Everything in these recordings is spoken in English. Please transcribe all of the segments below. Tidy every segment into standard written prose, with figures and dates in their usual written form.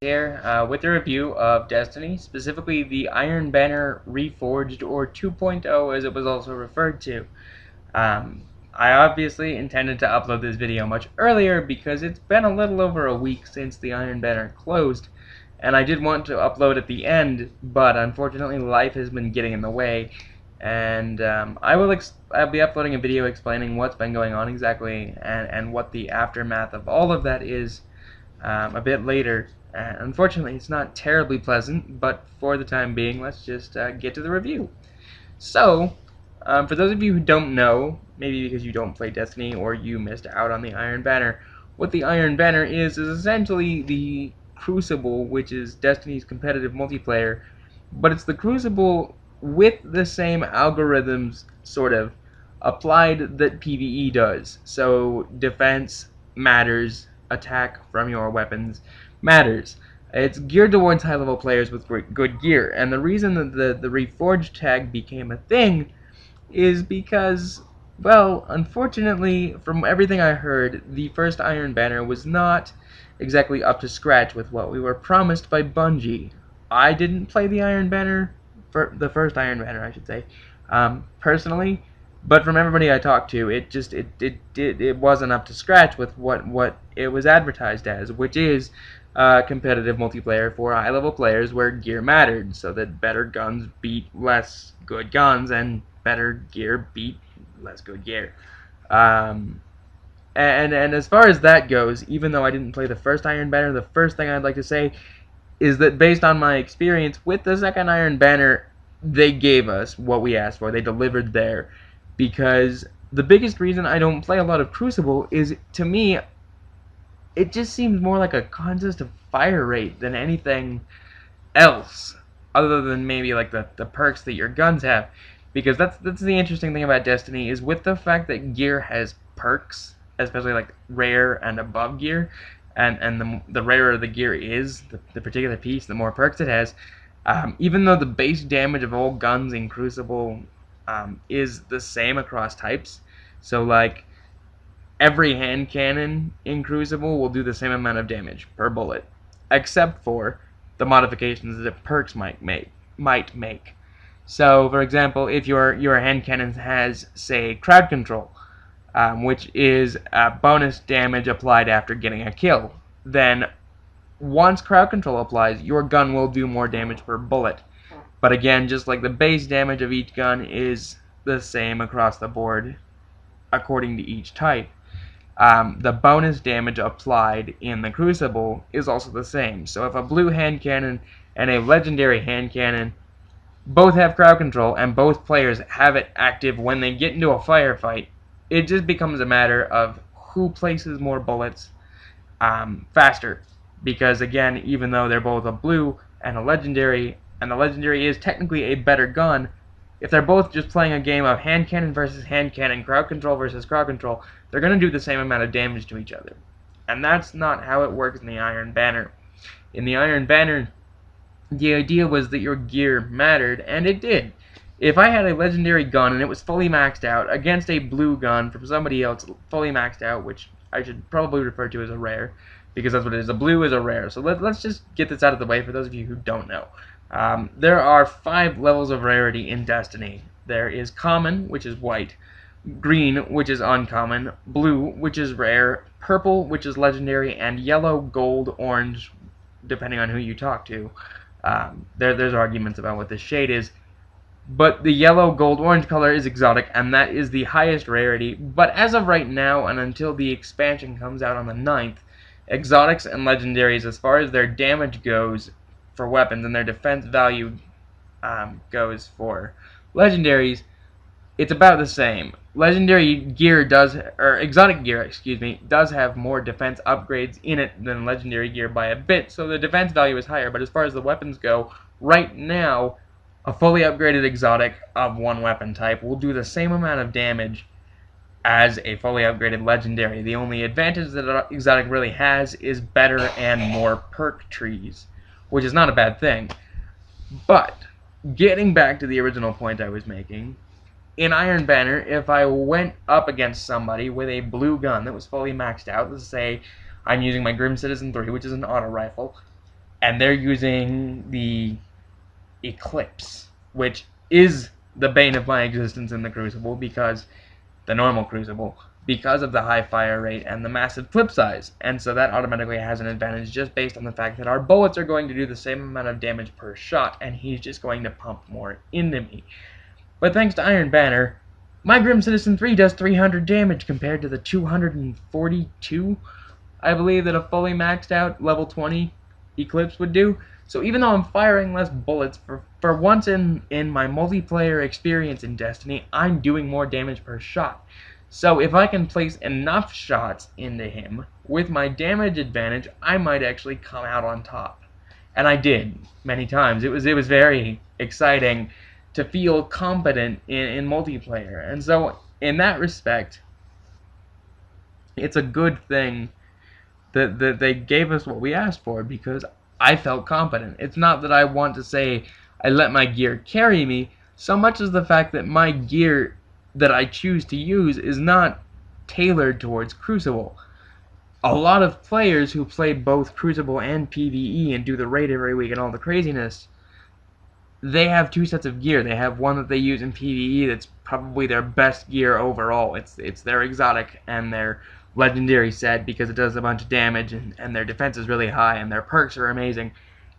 here with a review of Destiny, specifically the Iron Banner Reforged, or 2.0 as it was also referred to. I obviously intended to upload this video much earlier because it's been a little over a week since the Iron Banner closed, and I did want to upload at the end, but unfortunately life has been getting in the way, and I'll be uploading a video explaining what's been going on exactly and what the aftermath of all of that is a bit later. Unfortunately, it's not terribly pleasant, but for the time being, let's just get to the review. So, for those of you who don't know, maybe because you don't play Destiny or you missed out on the Iron Banner, what the Iron Banner is essentially the Crucible, which is Destiny's competitive multiplayer, but it's the Crucible with the same algorithms, sort of, applied that PvE does. So, defense matters, attack from your weapons matters. It's geared towards high-level players with good gear, and the reason that the Reforged tag became a thing is because, well, unfortunately, from everything I heard, the first Iron Banner was not exactly up to scratch with what we were promised by Bungie. I didn't play the Iron Banner, for the first Iron Banner, I should say, personally, but from everybody I talked to, it wasn't up to scratch with what it was advertised as, which is competitive multiplayer for high-level players where gear mattered, so that better guns beat less good guns, and better gear beat less good gear. And as far as that goes, even though I didn't play the first Iron Banner, the first thing I'd like to say is that based on my experience with the second Iron Banner, they gave us what we asked for. They delivered there. Because the biggest reason I don't play a lot of Crucible is, to me, it just seems more like a contest of fire rate than anything else, other than maybe like the perks that your guns have. Because that's the interesting thing about Destiny, is with the fact that gear has perks, especially like rare and above gear, and the rarer the gear is, the particular piece, the more perks it has. Even though the base damage of all guns in Crucible is the same across types, so like every hand cannon in Crucible will do the same amount of damage per bullet, except for the modifications that perks might make. So, for example, if your hand cannon has, say, crowd control, which is bonus damage applied after getting a kill, then once crowd control applies, your gun will do more damage per bullet. But again, just like the base damage of each gun is the same across the board according to each type, the bonus damage applied in the Crucible is also the same. So if a blue hand cannon and a legendary hand cannon both have crowd control and both players have it active when they get into a firefight, it just becomes a matter of who places more bullets faster. Because again, even though they're both a blue and a legendary, and the legendary is technically a better gun, if they're both just playing a game of hand cannon versus hand cannon, crowd control versus crowd control, they're going to do the same amount of damage to each other. And that's not how it works in the Iron Banner. In the Iron Banner, the idea was that your gear mattered, and it did. If I had a legendary gun and it was fully maxed out against a blue gun from somebody else fully maxed out, which I should probably refer to as a rare, because that's what it is. A blue is a rare. So let's just get this out of the way for those of you who don't know. There are 5 levels of rarity in Destiny. There is common, which is white, green, which is uncommon, blue, which is rare, purple, which is legendary, and yellow, gold, orange, depending on who you talk to. There's arguments about what this shade is, but the yellow, gold, orange color is exotic, and that is the highest rarity. But as of right now, and until the expansion comes out on the 9th, exotics and legendaries, as far as their damage goes for weapons and their defense value goes for legendaries, it's about the same. Legendary gear exotic gear, excuse me, does have more defense upgrades in it than legendary gear by a bit, so the defense value is higher. But as far as the weapons go, right now, a fully upgraded exotic of one weapon type will do the same amount of damage as a fully upgraded legendary. The only advantage that exotic really has is better and more perk trees, which is not a bad thing. But getting back to the original point I was making, in Iron Banner, if I went up against somebody with a blue gun that was fully maxed out, let's say I'm using my Grim Citizen 3, which is an auto rifle, and they're using the Eclipse, which is the bane of my existence in the Crucible, because the normal Crucible, because of the high fire rate and the massive clip size. And so that automatically has an advantage just based on the fact that our bullets are going to do the same amount of damage per shot, and he's just going to pump more into me. But thanks to Iron Banner, my Grim Citizen 3 does 300 damage compared to the 242, I believe, that a fully maxed out level 20 Eclipse would do. So even though I'm firing less bullets, for once in my multiplayer experience in Destiny, I'm doing more damage per shot. So if I can place enough shots into him, with my damage advantage, I might actually come out on top. And I did, many times. It was very exciting to feel competent in multiplayer. And so, in that respect, it's a good thing that they gave us what we asked for, because I felt competent. It's not that I want to say I let my gear carry me, so much as the fact that my gear that I choose to use is not tailored towards Crucible. A lot of players who play both Crucible and PvE and do the raid every week and all the craziness, they have two sets of gear. They have one that they use in PvE that's probably their best gear overall. It's their exotic and their legendary set, because it does a bunch of damage, and their defense is really high and their perks are amazing.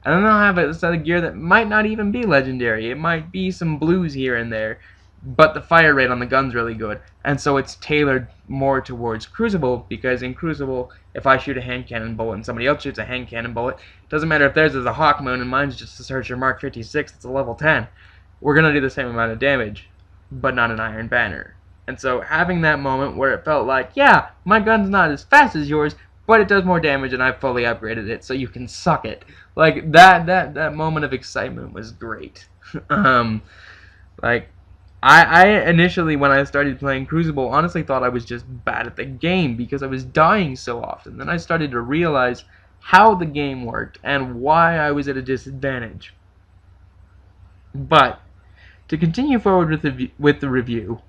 And then they'll have a set of gear that might not even be legendary. It might be some blues here and there, but the fire rate on the gun's really good. And so it's tailored more towards Crucible, because in Crucible, if I shoot a hand cannon bullet and somebody else shoots a hand cannon bullet, it doesn't matter if theirs is a Hawk Moon and mine's just a Searcher Mark 56 that's a level 10. We're going to do the same amount of damage, but not an Iron Banner. And so having that moment where it felt like, yeah, my gun's not as fast as yours, but it does more damage and I've fully upgraded it, so you can suck it. Like, that moment of excitement was great. Like, I initially, when I started playing Crucible, honestly thought I was just bad at the game because I was dying so often. Then I started to realize how the game worked and why I was at a disadvantage. But to continue forward with the review,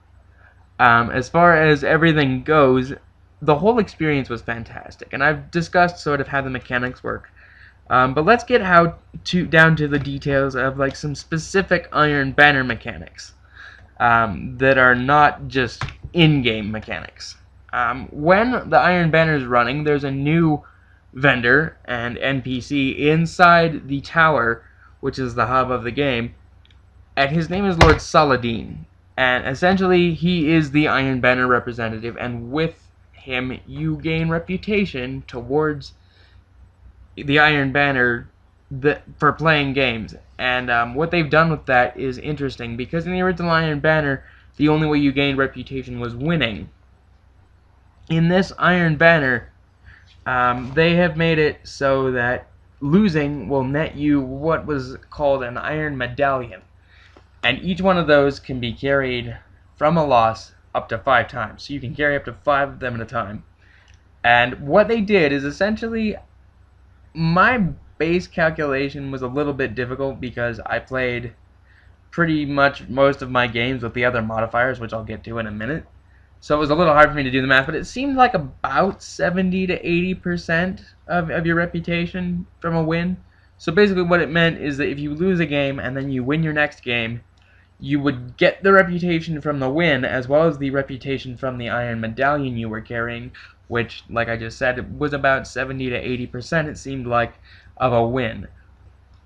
as far as everything goes, the whole experience was fantastic, and I've discussed sort of how the mechanics work. But let's get down to the details of like some specific Iron Banner mechanics that are not just in-game mechanics. When the Iron Banner is running, there's a new vendor and NPC inside the tower, which is the hub of the game, and his name is Lord Saladin. And essentially, he is the Iron Banner representative, and with him, you gain reputation towards the Iron Banner for playing games. And what they've done with that is interesting, because in the original Iron Banner, the only way you gained reputation was winning. In this Iron Banner, they have made it so that losing will net you what was called an Iron Medallion. And each one of those can be carried from a loss up to 5 times. So you can carry up to 5 of them at a time. And what they did is essentially, my base calculation was a little bit difficult because I played pretty much most of my games with the other modifiers, which I'll get to in a minute. So it was a little hard for me to do the math, but it seemed like about 70 to 80% of your reputation from a win. So basically what it meant is that if you lose a game and then you win your next game, you would get the reputation from the win as well as the reputation from the Iron Medallion you were carrying, which, like I just said, was about 70 to 80%, it seemed like, of a win.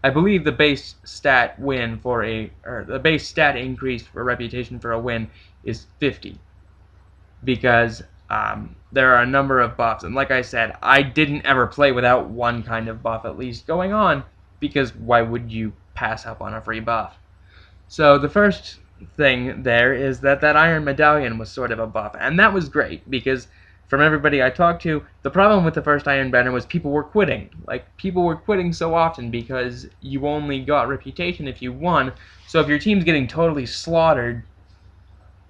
I believe the base stat the base stat increase for reputation for a win is 50, because there are a number of buffs, and like I said, I didn't ever play without one kind of buff at least going on, because why would you pass up on a free buff? So the first thing there is that Iron Medallion was sort of a buff, and that was great, because from everybody I talked to, the problem with the first Iron Banner was people were quitting. Like, people were quitting so often because you only got reputation if you won, so if your team's getting totally slaughtered,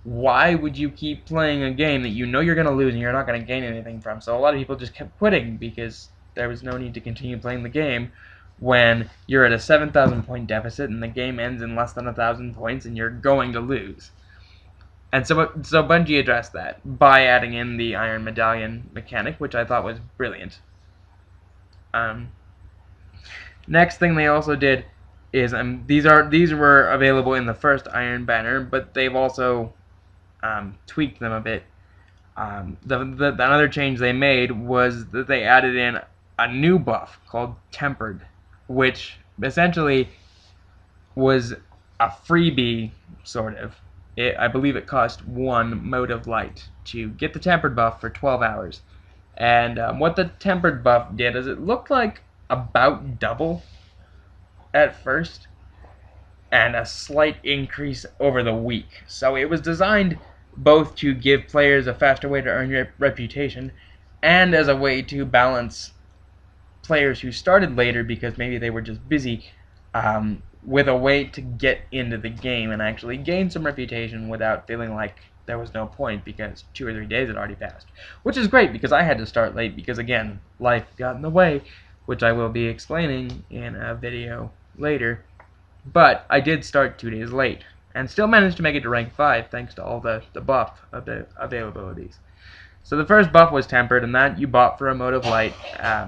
why would you keep playing a game that you know you're going to lose and you're not going to gain anything from? So a lot of people just kept quitting because there was no need to continue playing the game when you're at a 7,000 point deficit and the game ends in less than 1,000 points and you're going to lose. And so Bungie addressed that by adding in the Iron Medallion mechanic, which I thought was brilliant. Next thing they also did is these were available in the first Iron Banner, but they've also tweaked them a bit. Another change they made was that they added in a new buff called Tempered, which essentially was a freebie, sort of. I believe it cost 1 mode of light to get the Tempered buff for 12 hours. And what the Tempered buff did is it looked like about double at first, and a slight increase over the week. So it was designed both to give players a faster way to earn your reputation, and as a way to balance players who started later because maybe they were just busy, with a way to get into the game and actually gain some reputation without feeling like there was no point because 2 or 3 days had already passed. Which is great because I had to start late because, again, life got in the way, which I will be explaining in a video later. But I did start 2 days late and still managed to make it to rank 5 thanks to all the buff of the availabilities. So the first buff was Tempered, and that you bought for a mode of light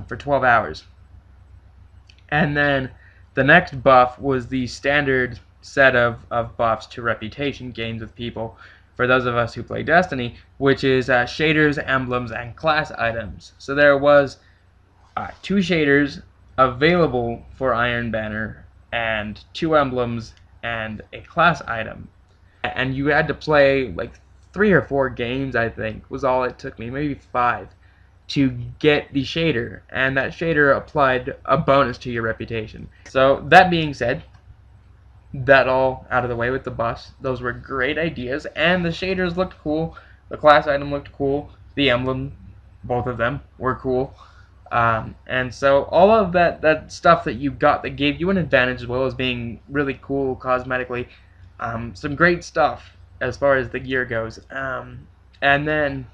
for 12 hours. And then the next buff was the standard set of buffs to reputation gains with people for those of us who play Destiny, which is shaders, emblems, and class items. So there was 2 shaders available for Iron Banner and 2 emblems and a class item. And you had to play like 3 or 4 games, I think, was all it took me, maybe 5, to get the shader, and that shader applied a bonus to your reputation. So that being said, that all out of the way with the buffs, those were great ideas, and the shaders looked cool, the class item looked cool, the emblem, both of them, were cool. And so all of that stuff that you got that gave you an advantage as well as being really cool cosmetically, some great stuff as far as the gear goes. And then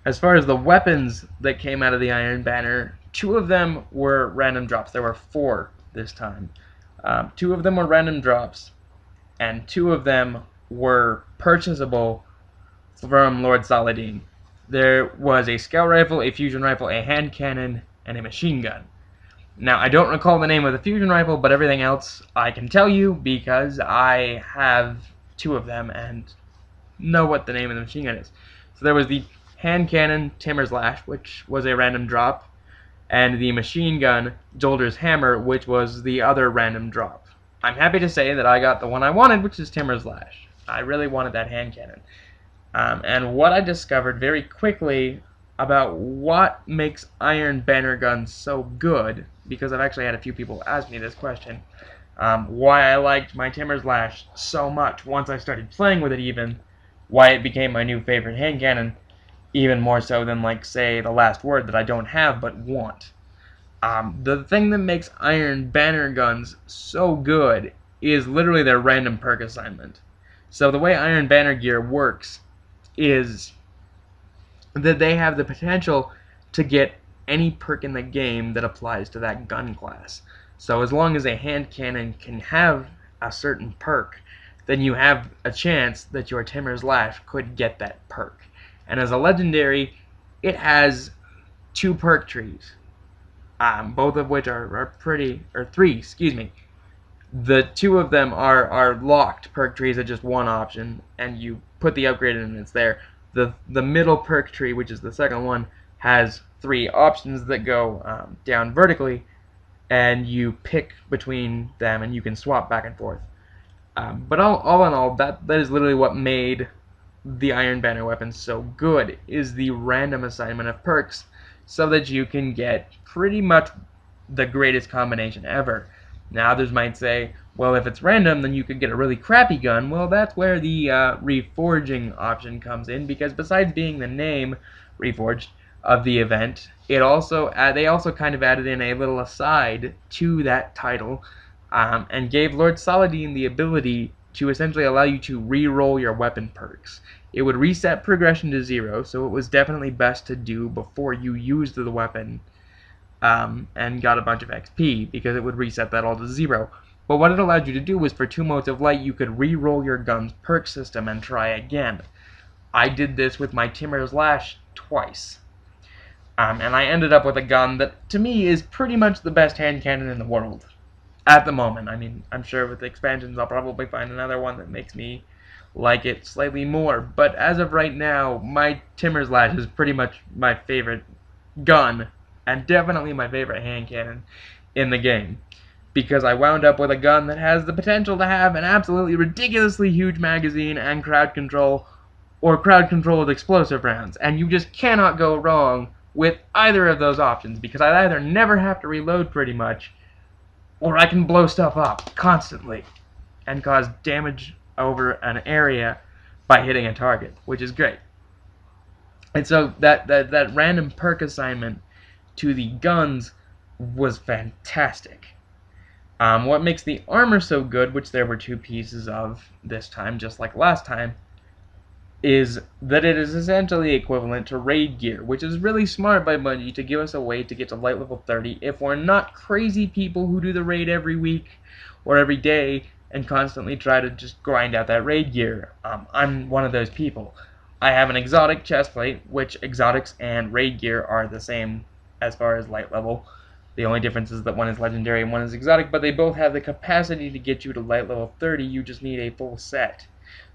as far as the weapons that came out of the Iron Banner, 2 of them were random drops. There were 4 this time. 2 of them were random drops, and 2 of them were purchasable from Lord Saladin. There was a scout rifle, a fusion rifle, a hand cannon, and a machine gun. Now, I don't recall the name of the fusion rifle, but everything else I can tell you because I have 2 of them and know what the name of the machine gun is. So there was the hand cannon, Timur's Lash, which was a random drop, and the machine gun, Jolder's Hammer, which was the other random drop. I'm happy to say that I got the one I wanted, which is Timur's Lash. I really wanted that hand cannon. And what I discovered very quickly about what makes Iron Banner guns so good, because I've actually had a few people ask me this question, why I liked my Timur's Lash so much once I started playing with it even, why it became my new favorite hand cannon, even more so than, like, say, the Last Word that I don't have but want. The thing that makes Iron Banner guns so good is literally their random perk assignment. So the way Iron Banner gear works is that they have the potential to get any perk in the game that applies to that gun class. So as long as a hand cannon can have a certain perk, then you have a chance that your Timur's Lash could get that perk. And as a legendary, it has 2 perk trees, both of which are pretty, or 3, excuse me. The 2 of them are locked perk trees at just 1 option, and you put the upgrade in and it's there. The middle perk tree, which is the second one, has 3 options that go down vertically, and you pick between them and you can swap back and forth. But all in all, that is literally what made the Iron Banner weapon so good, is the random assignment of perks, so that you can get pretty much the greatest combination ever. Now others might say, well, if it's random, then you could get a really crappy gun. Well, that's where the reforging option comes in, because besides being the name Reforged of the event, they also kind of added in a little aside to that title, and gave Lord Saladin the ability to essentially allow you to re-roll your weapon perks. It would reset progression to 0, so it was definitely best to do before you used the weapon and got a bunch of XP, because it would reset that all to 0. But what it allowed you to do was, for 2 modes of light, you could re-roll your gun's perk system and try again. I did this with my Timur's Lash twice. And I ended up with a gun that, to me, is pretty much the best hand cannon in the world. At the moment. I mean, I'm sure with the expansions I'll probably find another one that makes me like it slightly more. But as of right now, my Timmer's Lash is pretty much my favorite gun, and definitely my favorite hand cannon in the game. Because I wound up with a gun that has the potential to have an absolutely ridiculously huge magazine and crowd control, or crowd controlled explosive rounds. And you just cannot go wrong with either of those options, because I either never have to reload pretty much, or I can blow stuff up constantly and cause damage over an area by hitting a target, which is great. And so that random perk assignment to the guns was fantastic. What makes the armor so good, which there were 2 pieces of this time, just like last time, is that it is essentially equivalent to raid gear, which is really smart by Bungie to give us a way to get to light level 30 if we're not crazy people who do the raid every week or every day and constantly try to just grind out that raid gear. I'm one of those people. I have an exotic chestplate, which exotics and raid gear are the same as far as light level. The only difference is that one is legendary and one is exotic, but they both have the capacity to get you to light level 30. You just need a full set.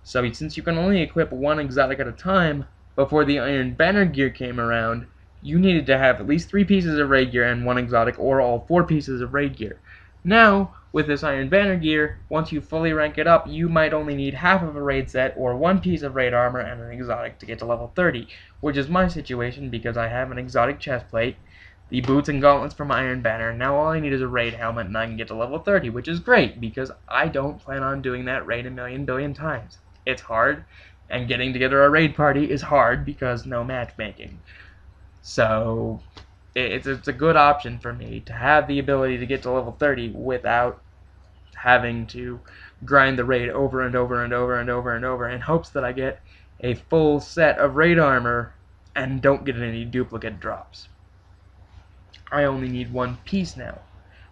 So since you can only equip one exotic at a time, before the Iron Banner gear came around, you needed to have at least 3 pieces of raid gear and 1 exotic, or all 4 pieces of raid gear. Now, with this Iron Banner gear, once you fully rank it up, you might only need half of a raid set, or 1 piece of raid armor and an exotic to get to level 30, which is my situation because I have an exotic chestplate, the boots and gauntlets from Iron Banner. Now all I need is a raid helmet and I can get to level 30, which is great because I don't plan on doing that raid a million billion times. It's hard, and getting together a raid party is hard because no matchmaking. So it's a good option for me to have the ability to get to level 30 without having to grind the raid over and over and over and over and over in hopes that I get a full set of raid armor and don't get any duplicate drops. I only need 1 piece now,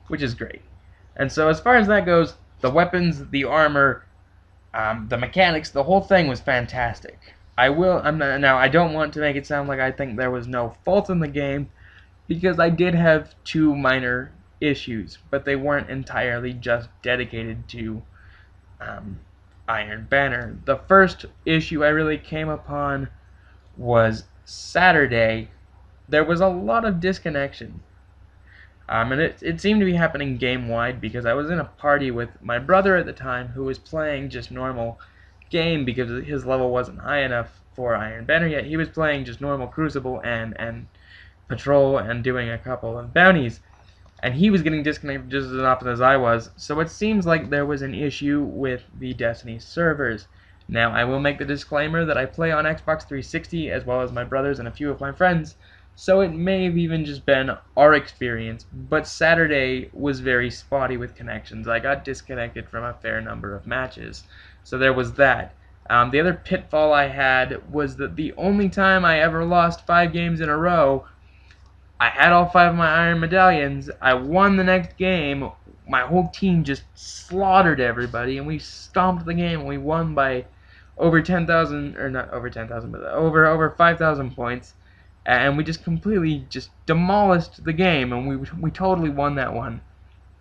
which is great. And so as far as that goes, the weapons, the armor, the mechanics, the whole thing was fantastic. I don't want to make it sound like I think there was no fault in the game, because I did have 2 minor issues, but they weren't entirely just dedicated to Iron Banner. The first issue I really came upon was Saturday. There was a lot of disconnection. And it seemed to be happening game-wide because I was in a party with my brother at the time who was playing just normal game because his level wasn't high enough for Iron Banner yet. He was playing just normal Crucible and Patrol and doing a couple of bounties. And he was getting disconnected just as often as I was, so it seems like there was an issue with the Destiny servers. Now, I will make the disclaimer that I play on Xbox 360 as well as my brothers and a few of my friends, so it may have even just been our experience, but Saturday was very spotty with connections. I got disconnected from a fair number of matches, so there was that. The other pitfall I had was that the only time I ever lost 5 games in a row, I had all 5 of my iron medallions, I won the next game, my whole team just slaughtered everybody, and we stomped the game, and we won by over 10,000, or not over 10,000, but over 5,000 points. And we just completely just demolished the game, and we totally won that one.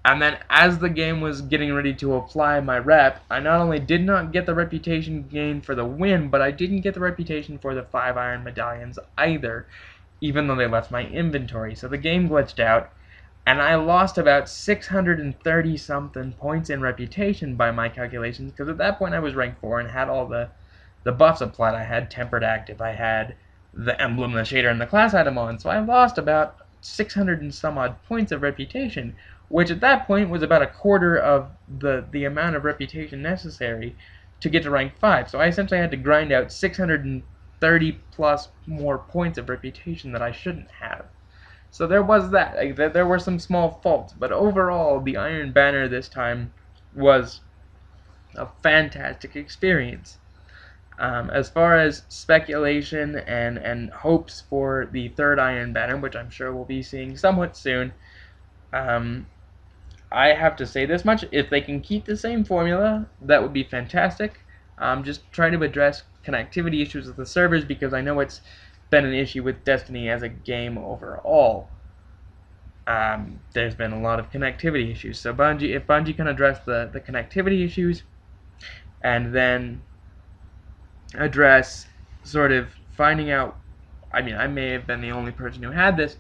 And then as the game was getting ready to apply my rep, I not only did not get the reputation gain for the win, but I didn't get the reputation for the 5 iron medallions either, even though they left my inventory. So the game glitched out, and I lost about 630 something points in reputation by my calculations, because at that point I was rank 4 and had all the buffs applied. I had tempered active, I had the emblem, the shader, and the class item on, so I lost about 600 and some odd points of reputation, which at that point was about a quarter of the amount of reputation necessary to get to rank 5. So I essentially had to grind out 630 plus more points of reputation that I shouldn't have. So there was that. There were some small faults, but overall the Iron Banner this time was a fantastic experience. As far as speculation and hopes for the 3rd Iron Banner, which I'm sure we'll be seeing somewhat soon, I have to say this much: if they can keep the same formula, that would be fantastic. Just try to address connectivity issues with the servers, because I know it's been an issue with Destiny as a game overall. There's been a lot of connectivity issues. So if Bungie can address the connectivity issues, and then address sort of finding out, I mean, I may have been the only person who had this,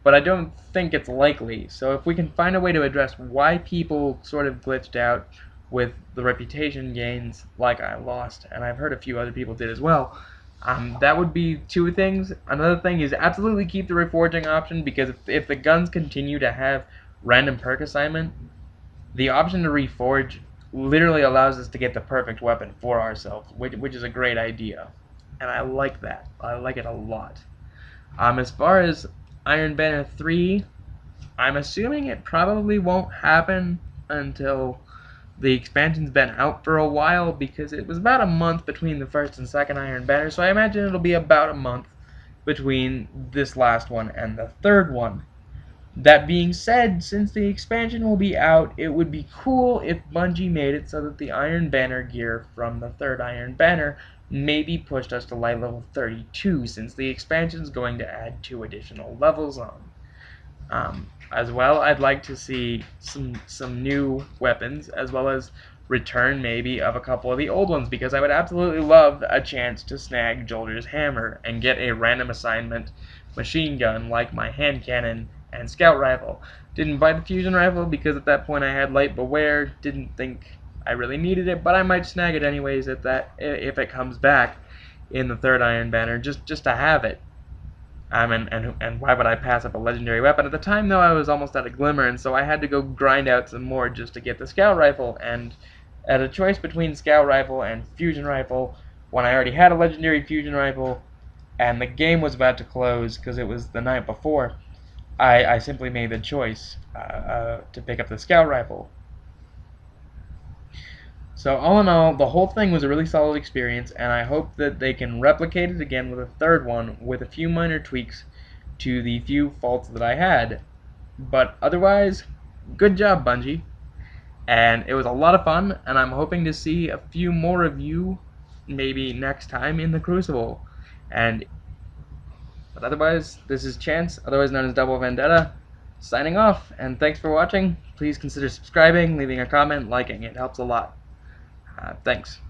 but I don't think it's likely. So if we can find a way to address why people sort of glitched out with the reputation gains like I lost, and I've heard a few other people did as well, that would be two things. Another thing is absolutely keep the reforging option, because if the guns continue to have random perk assignment, the option to reforge literally allows us to get the perfect weapon for ourselves, which is a great idea, and I like that. I like it a lot. As far as Iron Banner 3, I'm assuming it probably won't happen until the expansion's been out for a while, because it was about a month between the first and second Iron Banner, so I imagine it'll be about a month between this last one and the third one. That being said, since the expansion will be out, it would be cool if Bungie made it so that the Iron Banner gear from the third Iron Banner maybe pushed us to light level 32, since the expansion is going to add 2 additional levels on. As well, I'd like to see some new weapons, as well as return maybe of a couple of the old ones, because I would absolutely love a chance to snag Jolder's hammer and get a random assignment machine gun like my hand cannon and scout rifle. Didn't buy the fusion rifle because at that point I had light beware, didn't think I really needed it, but I might snag it anyways if it comes back in the third Iron Banner, just to have it. And why would I pass up a legendary weapon? At the time, though, I was almost out of Glimmer, and so I had to go grind out some more just to get the Scout Rifle, and at a choice between Scout Rifle and Fusion Rifle, when I already had a legendary Fusion Rifle, and the game was about to close because it was the night before, I simply made the choice to pick up the Scout Rifle. So all in all, the whole thing was a really solid experience, and I hope that they can replicate it again with a third one with a few minor tweaks to the few faults that I had. But otherwise, good job, Bungie. And it was a lot of fun, and I'm hoping to see a few more of you maybe next time in the Crucible. But otherwise, this is Chance, otherwise known as DoubleVendetta, signing off, and thanks for watching. Please consider subscribing, leaving a comment, liking. It helps a lot. Thanks.